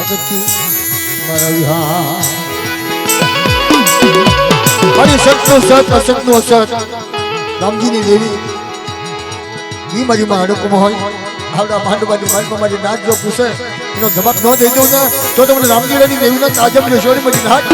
ભક્તિ મારી સતનું સત અસતનું અસત રામજીની દેવી ઈ મારી માં હડકું હોય આવડા માંડવાની માલમાં મારી નાચ જો પૂછે એનો જવાબ ન દઈ દઉં ને તો તમને રામજીની દેવીના તાજબ લેશોરી મારી નાચ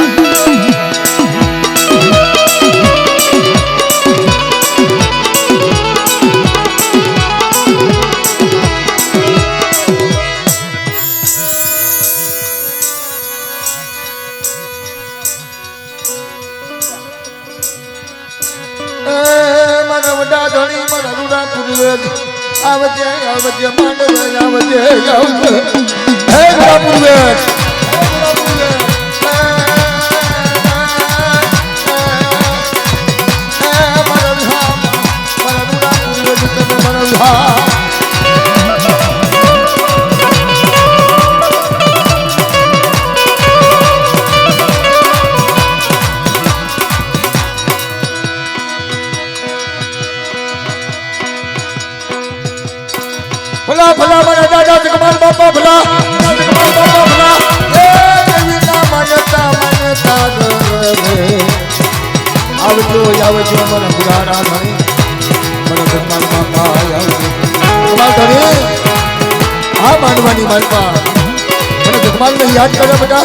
આવજે આવજે માંડવે આવજે આવજે હે ગુલાબુરવેશ ભલા ભલા મારા દાદા જગમાલ બાપા ભલા જગમાલ બાપા ભલા એ દેવીના માન્યતા માન્યતા રે આવજો આવજો મારા પુરાણા ધણી મારા જગમાલ બાપા આવજો જગમાલ ધણી આ માંડવાની માલપા મને જગમાલને યાદ કરે બેટા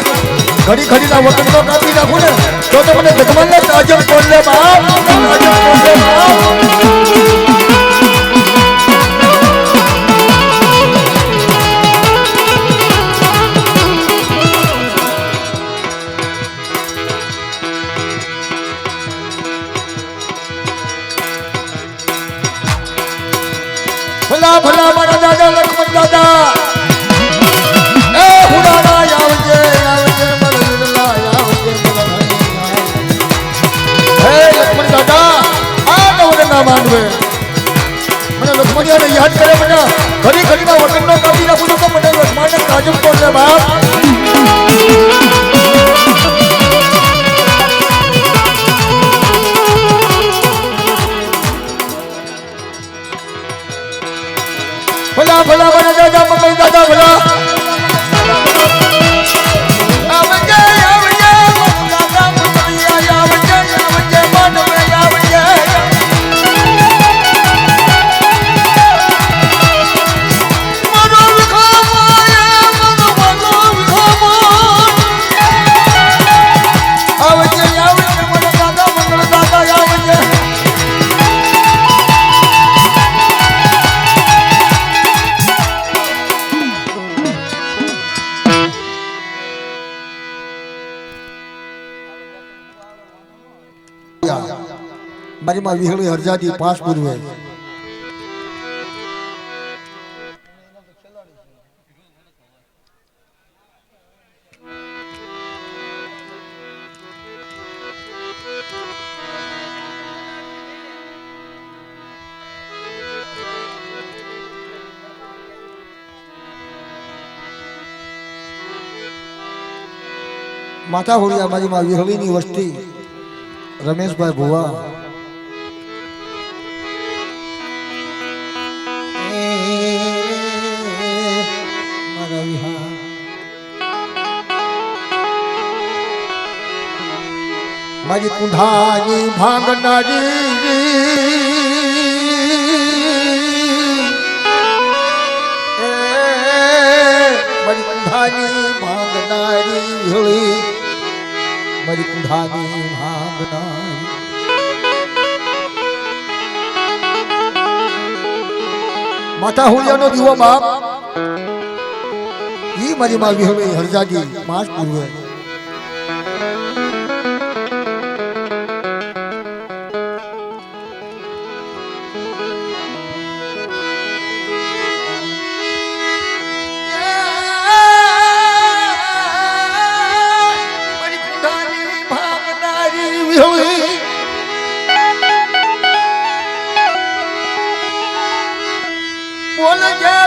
ઘડી ઘડીના વખતનો કાપી નાખું ને તો મને જગમાલને તાજબ કોણ લે બાપ તાજબ કોણ લે બાપ ભલા ભલા મારા દાદા લક્ષ્મણ દાદા એ હુડાના આવજે આવજે મરલા આવજે હે લક્ષ્મણ દાદા આ નવરે ના માનવે મને લક્ષ્મણિયાને યાદ કરે બેટા ઘડી ઘડીના વતનનો કાપી નાખું તો મને લક્ષ્મણને તાજબ કોણ લે બાપ ભલા ભલા મારા દાદા મંગલ દાદા ભલા આવજે આવજે દાદા મંગલિયા આવજે આવજે માનવે આવજે મનો વિખામાય મનો વિખામા આવજે આવજે મારા દાદા મંગલ દાદા આવજે મારી માં વિહળી હરજાદી પાસ પૂર્વે માથા હોળિયા મારી માં વિહળીની વસ્તી રમેશભાઈ ભુવા મારી કુંઢાની ભાંગનારી મારી કુંઢાની ભાંગનારી હોળી મારી કુંઢાની ભાંગનારી માતા હોળિયાનો દીવો બાપ ઈ મારી માં વિહળી હરજાદી માસ પૂર્વે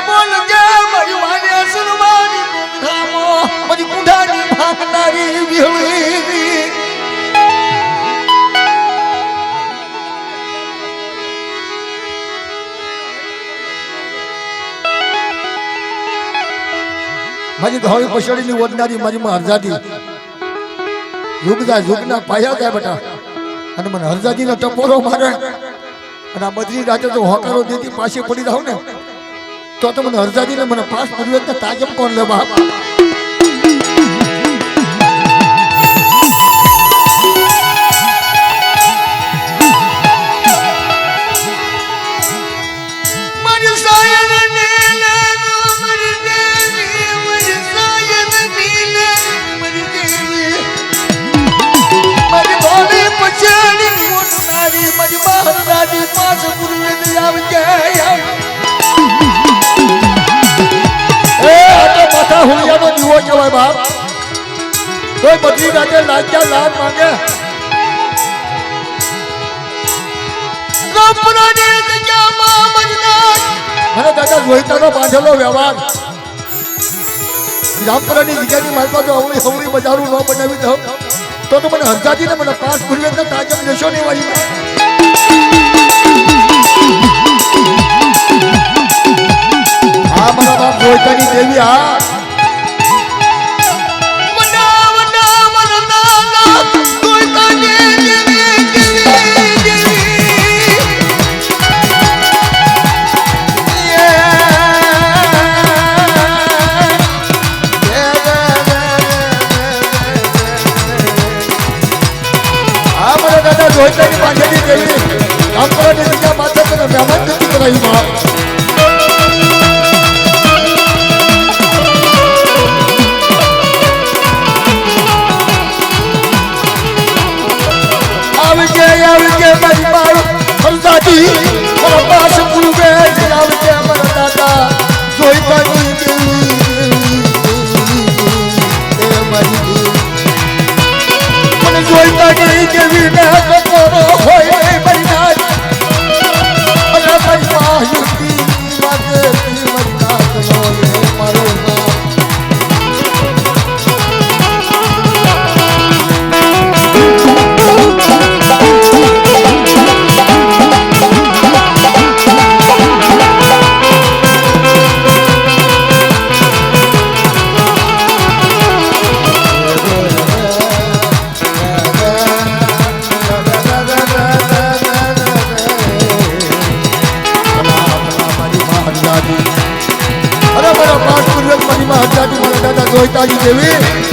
બોલ ગે મારી માને સુરમાની કુંઠામો મારી કુંઠાની ભાગના મારી ધોળી પછડીની ઓઢનારી મારી માં હરજાદી યુગના પાયા જાય બેટા અને મને હરજાદીનો ટપોરો મારે અને આ બધી રાતે તો હોકારો દેતી પાછી પડી જાવ ને તો મને હરજાદીને મને પાસ પડ્યો તો તાજમ કોણ લે બાપ હુલિયાનો દીવો કહેવાય બાપ કોઈ બધી રાતે લાગ્યા લાભ માંગે મને દાદા જોઈતાનો બાંધેલો વ્યવહાર રામપુરાની જગ્યાની માલપા તો અવળી હવળી બજારું ન બનાવી દઉં તો મને હરજાદીને મને પાસ ભૂલ્યો તાજમ લેશો નહીં વાળી હા મારા બાપ જોઈતાની દેવી હા જોઈતાની પાછળની દેવી રામપુરાની બીજા માથે તને મહેમાન નથી કરાવી બાપ આવજે મારી મારું હરજાદી મારા પાસ પૂરવે આવજે મારા દાદા જોઈતાની દેવી મારી મને જોઈતાની દેવી ને કપોરો હોય મારી નાચ અને મારી માયુતી વાગે મારી નાચ નો મારો જોઈતાની દેવી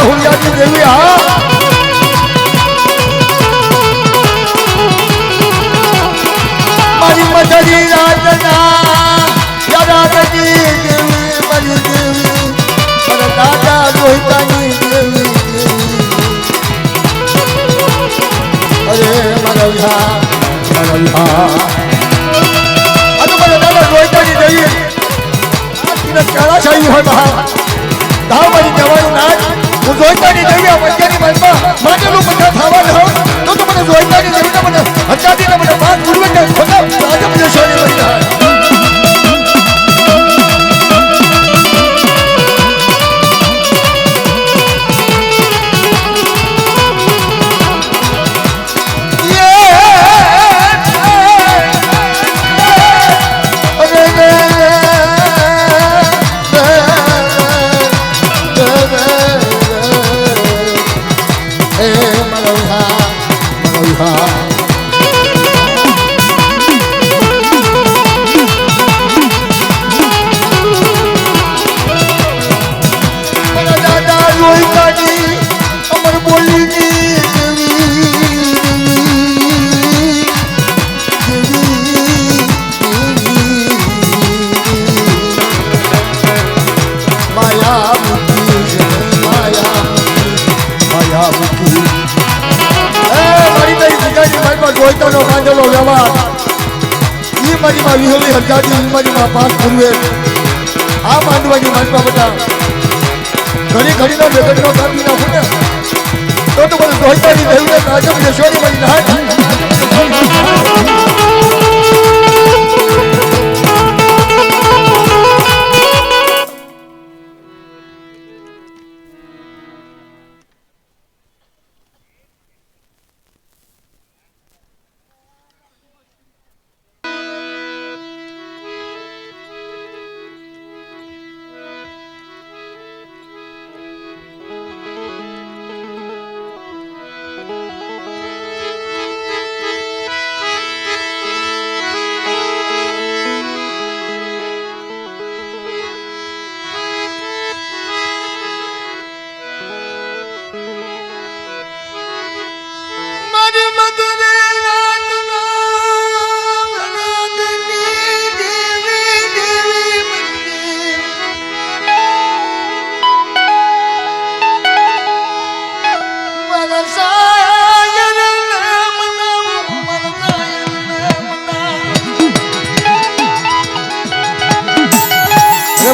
હુલિયાની દેવી હા મારી મજરી રાજના યાદાની દેવી મારી દેવી મારા દાદા રોહિતાની દેવી અરે મારા દાદા રોહિતાની દેવી કાળાશાહી હોય બહાર ધાવ મારી જવાનું નાચ હું જોઈતાની દેવી વૈજ્ઞાનિક માલમાં માંગેલું બધા થવા જાઉં તો મને જોઈતાની દેવીને મને હજાદીને મને બાદ પૂર્વે ખોટા રાજમ દેશોની બની જાય મારી માં વિહળી હરજાતી મારી માં પાસ પૂર્વે આ માંડવાની માનવા બધા ઘડી ઘડીનો જગતનો કાપી નાખું ને તો મને દોહતાની દેવને રાજમ યશોની મારી નાટ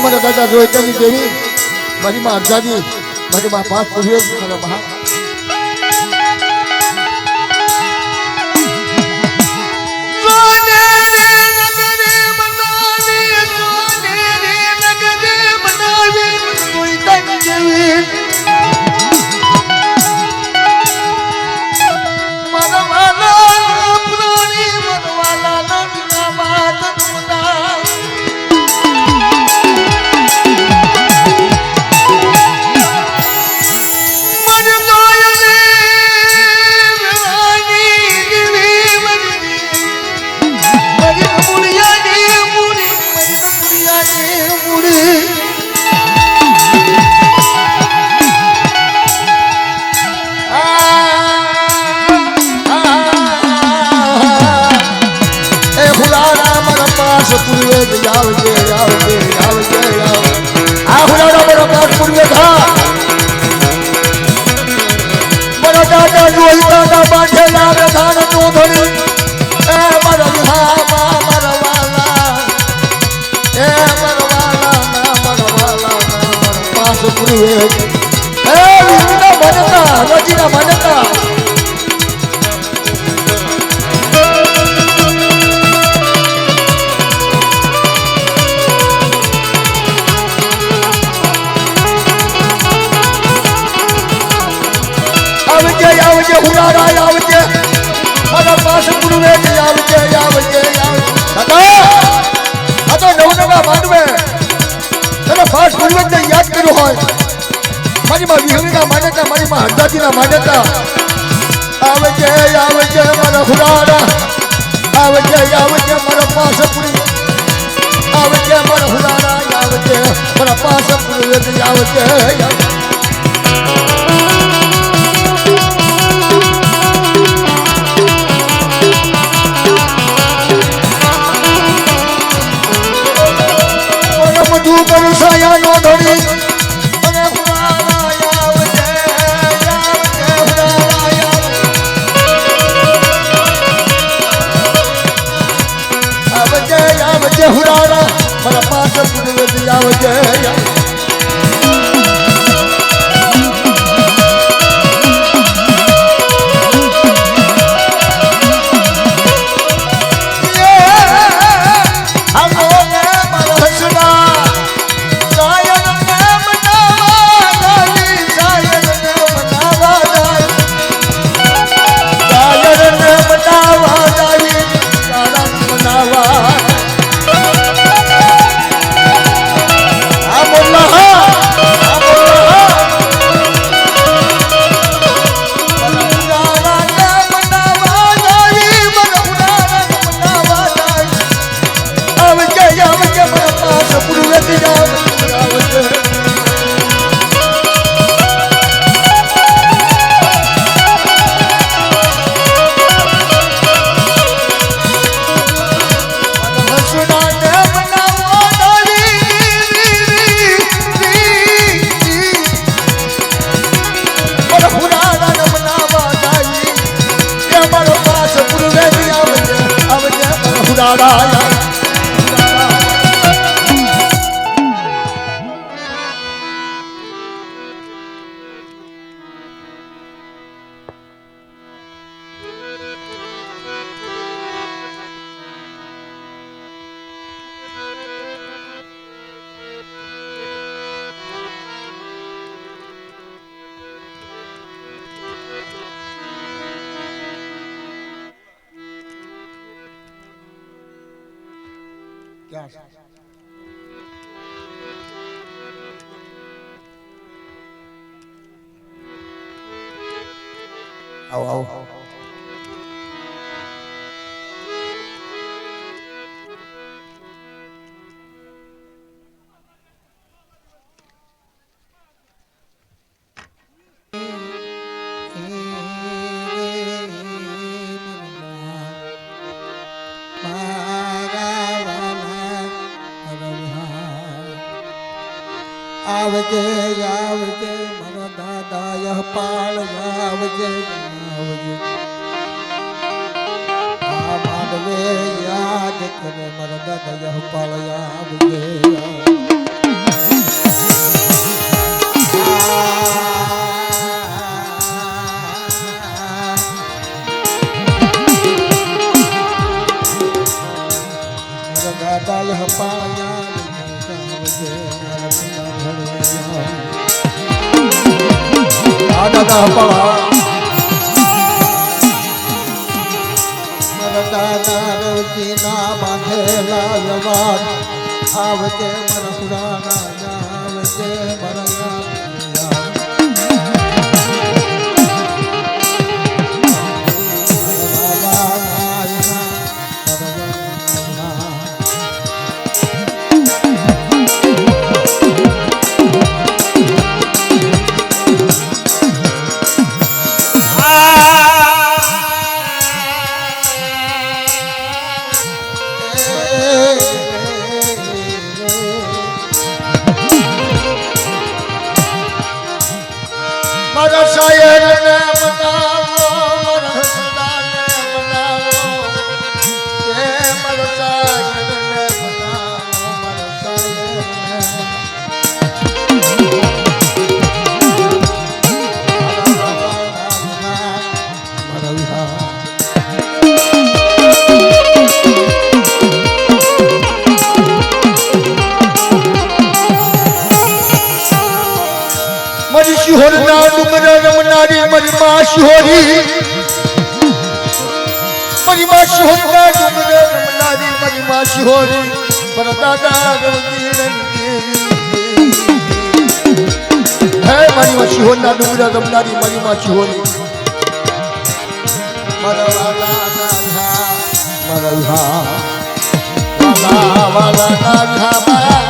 મારા દાદા જોઈતાની દેવી મારી માં અરજાદી મારી માં પાસ પૂર્વે મારા મહા હરદાતીના માન્યતા આવજે મારા હુરારા આવજે મારા પાસ પૂરી આવજે મારા હુરારા આવજે મારા પાસ પૂરી આવજે બધું કરું સાયા નો ધડી હુરારા મારા પાસ પૂરી આવજે દાડા ક્યાં છે? આવો આવો. આવજે આવજે મારો દાદા યહપાલ આવજે આવજે આ માંડવે યાદ કરે મારો દાદા યહપાલ આવજે મારો દાદા યહપાલ આવજે દાદા હપાળા મારા દાદા રવજી ના બાંધેલા જવાન આવજે મારા પુરાણા આવજે મારા મારા શાયરને મનાવો મારા હસનાને મનાવો એ મારા શાયરને મનાવો મારા શાયરને મારા વિહાર મારી શિહોરના ડુંગર રમનારી મારી માં શિહોરી મારી માં શિહોરના ડુંગર રમનારી મારી માં શિહોરી મારા દાદા રવજી હે મારી માં શિહોરના ડુંગર રમનારી મારી માં શિહોરી મારા વાલા મારા વાલા વાલા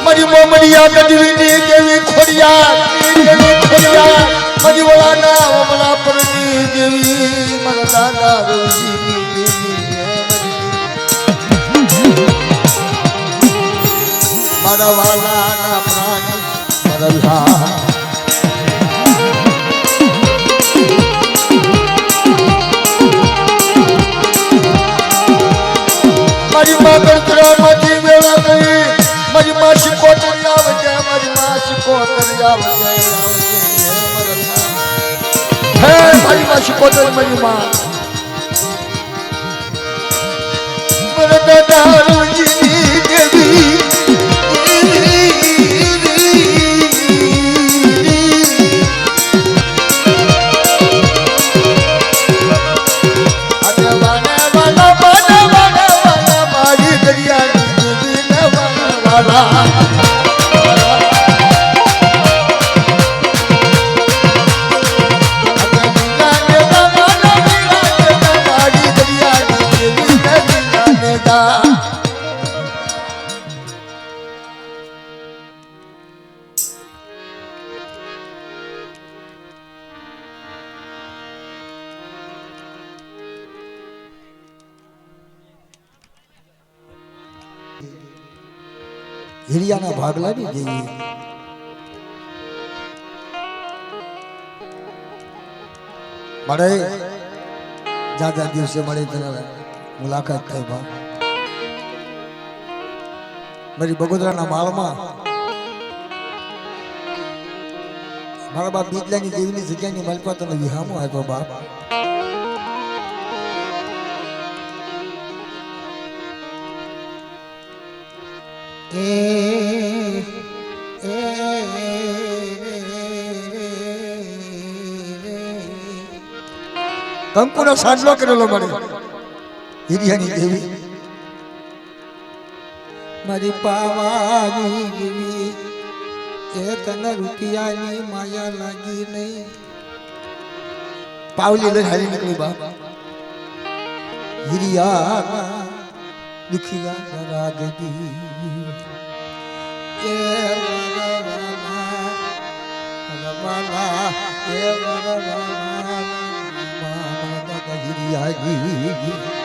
મારી મોમડિયા ગઢવીની દેવી ખોડિયા મારી વળાના ઓમલા પરની દેવી મારા દાદા રવજીની દેવી મારા વાલાના પ્રાણી મારા વિહાર મારી માં ગણતરામાંથી વેળા કરી મારી માં શીખોતરી આવજે મારી માં શીખોતરી આવજે હે મારી માં શીખોતરી મારી માં મારા દાદા રવજીની દેવી હિરિયાના ભાગલાની દેવી મળે જાજા દિવસે મળે તને મુલાકાત થઈ બા મારી બગોદરાના માળમાં મારા બાપ બીજલાની દેવીની જગ્યાની માલપા તને વિહામો આપ્યો બાપ કંકુનો સાંડલો કરેલો મળે હિરિયાની દેવી મારી પાવાની દેવી એ તને રૂપિયાની માયા લાગી નહીં. પાવલી લઈને હાલી નીકળી બાપ હિરિયા દુખિયા રાગદી એ વાલા એ હિરિયાજી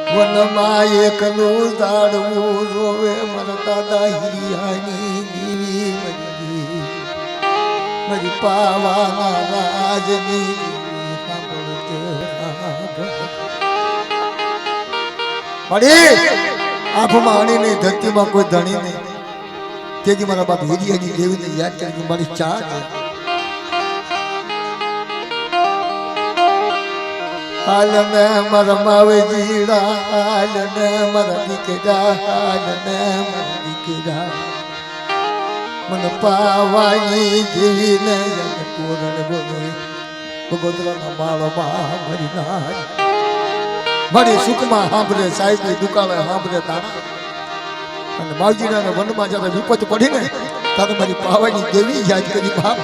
વનમાં એકલું ઝાડવું રોવે મારા દાદા હિરિયાની દેવી મરી મારી પાવાના રાજની મળી આંખમાં અણી નહીં ધરતીમાં કોઈ ધણી નહીં તેથી મારા બાપ હિરિયાની દેવીને યાદ કરી મારી ચા હાલને મારા માવજીડા હાલને મારા દીકરા હાલને મારા દીકરા મને પાવાની દેવીને પૂરણ બોલે ભગોદરાના માળમાં મરી નાય મારી સુખમાં સાંભળે સાહેબની દુકાને સાંભળે તારા અને માવજીના વનમાં જ્યારે વિપત પડી ને ત્યારે મારી પાવાની દેવી યાદ કરી બાપ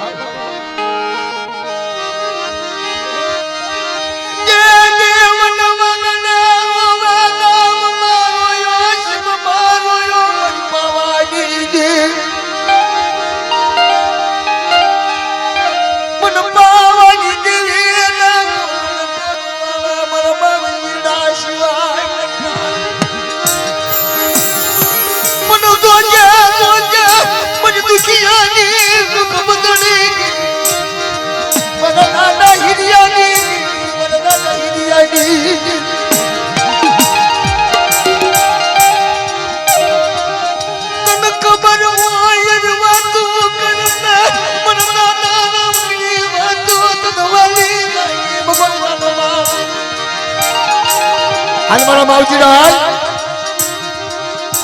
મારા માવજીના હાલ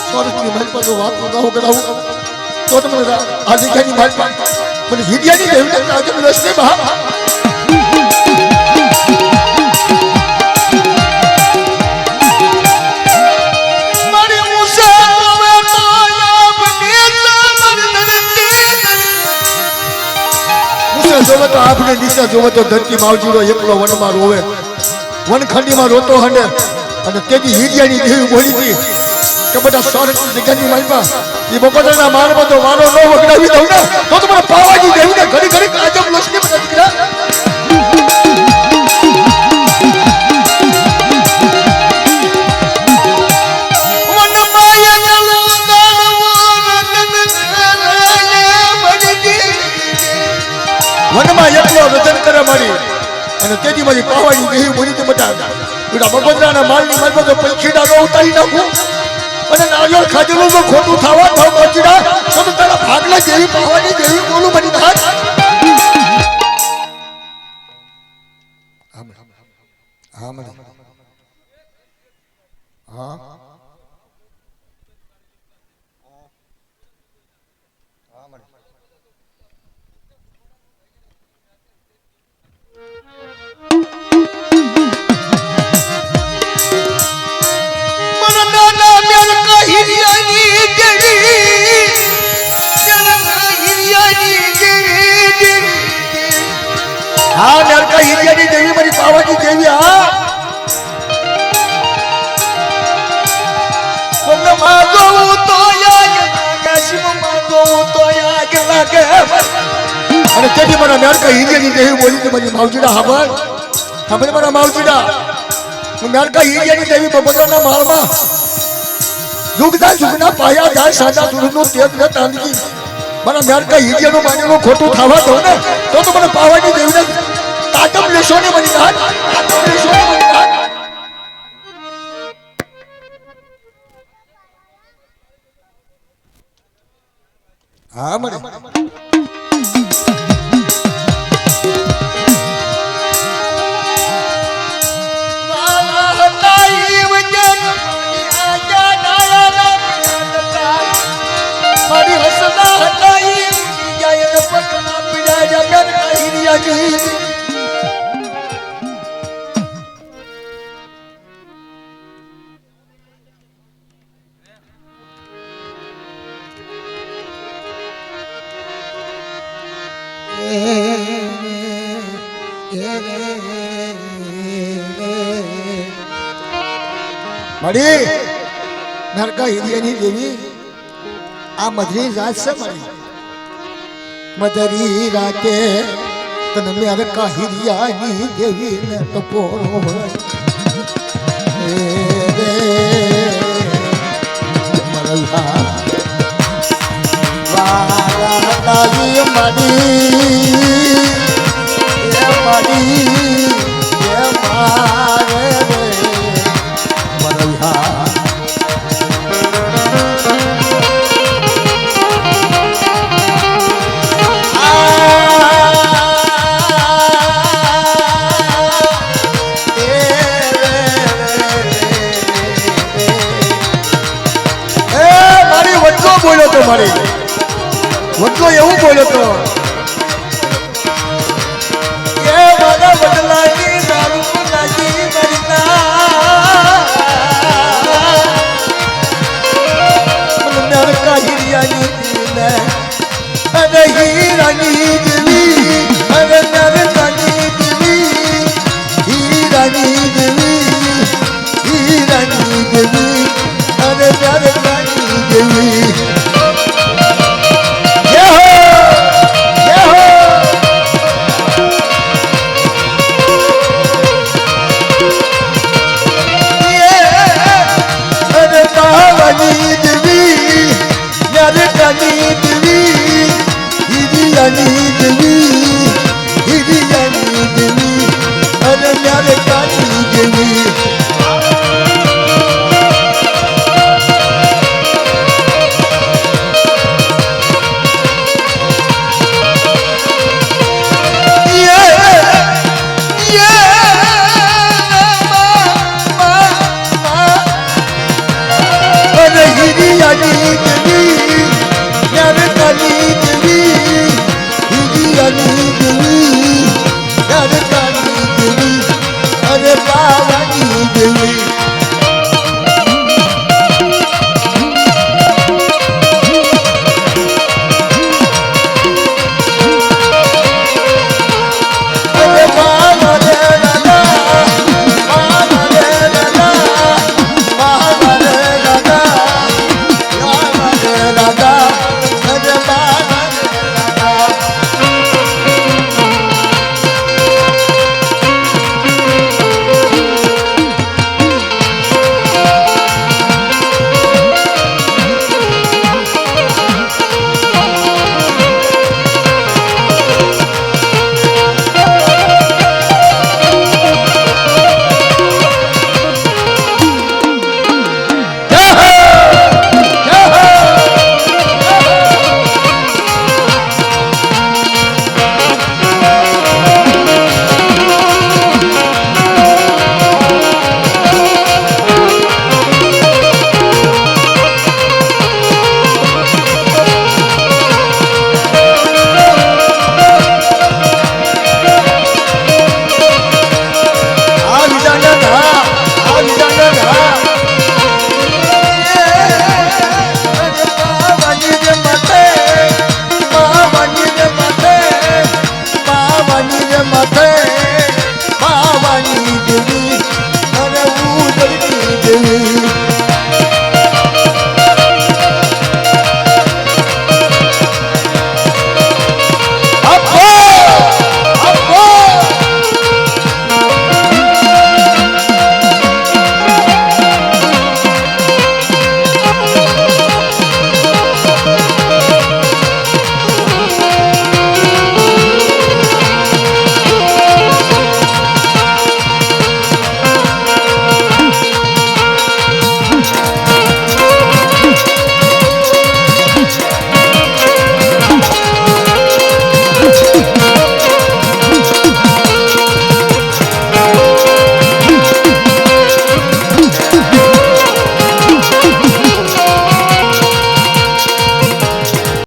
સોરઠની મહેલ પર વાત ન કરાવું તો તમે આ જગ્યાની મહેલ પર મને હિરિયાની દેવીને કાજલ રસ્તે બહાર જોવે તો આપણે દિશા જોવે તો ધરતી માવજીનો એકલો વનમાં રોવે વનખંડીમાં રોતો હંડે અને તેથી હિરિયાની દેવી બોલી હતી કે બધા સોરઠની જગ્યાની માલમાં એ બપોરના માર બધો વારો ન વગડાવી દઉં ને તો તમારે પાવાની દેવીને ઘડી ઘડી કાજમ લસની બધા દીકરા વનમાં એકલો રજન કરે મારી અને તેથી મારી પાવાની દેવી બોલી હતી બધા બગોદરાના માલની માલ તો પંખીડા નો ઉતારી નાખું અને નારિયેળ ખાધેલું તો ખોટું થવા થાવ પંખીડા તો તારા ભાગલા જેવી પાવાની દેવી બોલું બની થાય હા મને હા હા નરકા હિરિયાની દેવી મારી પાવાની દેવી હા મને માગો તો યાદ કાશીમાં માગો તો યાદ લાગે અને તેથી મને નરકા હિરિયાની દેવી બોલી કે મારી માવજીડા સાંભળ મારા માવજીડા હું નરકા હિરિયાની દેવી બપોરના માળમાં જુગના જુગના પાયા જાય સાદા સુરનું તેજ ને તાંદકી મારા નરકા હિરિયાનું માનેલું ખોટું થવા દો ને તો મને પાવાની દેવીને તાટમ લેશો ને મની નાટ તાટમ લેશો ને મની નાટ હા મને મારી હસના હટાઈ જાય રાજી મળી નરકા હિરિયાની દેવી આ મધરી રાત છે મળી મધરી રાતે તને મેર કાહિરિયાની દેવી ને ટપોરો વાલી મડી એ મડી એ મારે રે મરલ્હા બોલ્યો તો મારી વડલો એવું બોલ્યો તો એ મારા વડલા